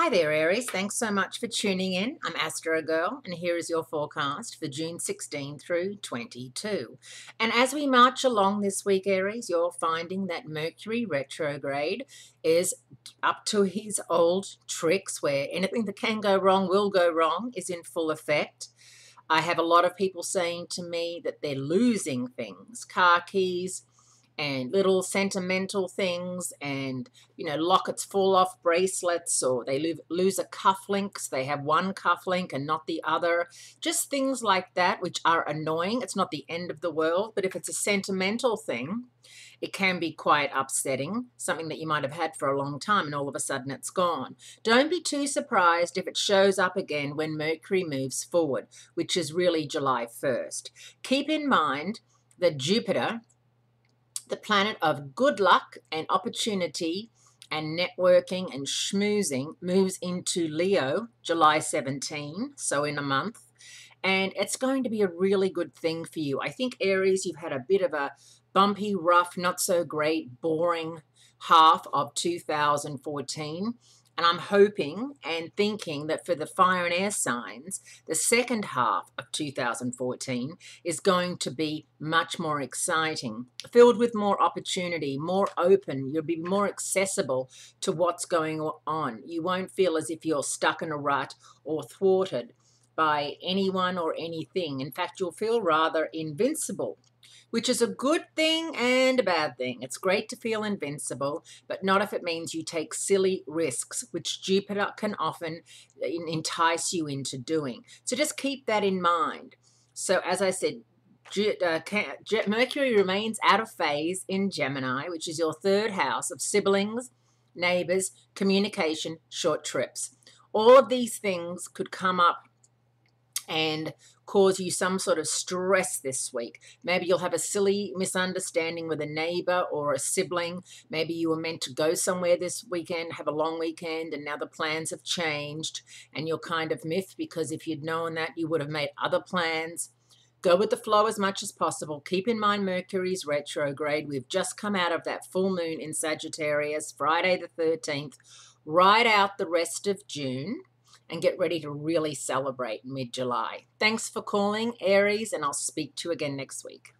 Hi there, Aries. Thanks so much for tuning in. I'm Astrogirl, and here is your forecast for June 16 through 22. And as we march along this week, Aries, you're finding that Mercury retrograde is up to his old tricks where anything that can go wrong will go wrong is in full effect. I have a lot of people saying to me that they're losing things, car keys, and little sentimental things, and lockets fall off bracelets, or they lose a cufflink, so they have one cufflink and not the other. Just things like that, which are annoying. It's not the end of the world, but if it's a sentimental thing, it can be quite upsetting, something that you might have had for a long time and all of a sudden it's gone. Don't be too surprised if it shows up again when Mercury moves forward, which is really July 1st. Keep in mind that Jupiter, the planet of good luck and opportunity and networking and schmoozing, moves into Leo July 17, so in a month. And it's going to be a really good thing for you. I think, Aries, you've had a bit of a bumpy, rough, not so great, boring half of 2014. And I'm hoping and thinking that for the fire and air signs, the second half of 2014 is going to be much more exciting, filled with more opportunity, more open. You'll be more accessible to what's going on. You won't feel as if you're stuck in a rut or thwarted by anyone or anything. In fact, you'll feel rather invincible, which is a good thing and a bad thing. It's great to feel invincible, but not if it means you take silly risks, which Jupiter can often entice you into doing. So just keep that in mind. So as I said, Mercury remains out of phase in Gemini, which is your third house of siblings, neighbors, communication, short trips. All of these things could come up and cause you some sort of stress this week. Maybe you'll have a silly misunderstanding with a neighbor or a sibling. Maybe you were meant to go somewhere this weekend, have a long weekend, and now the plans have changed and you're kind of miffed because if you'd known that, you would have made other plans. Go with the flow as much as possible. Keep in mind Mercury's retrograde. We've just come out of that full moon in Sagittarius, Friday the 13th, right out the rest of June, and get ready to really celebrate mid-July. Thanks for calling, Aries, and I'll speak to you again next week.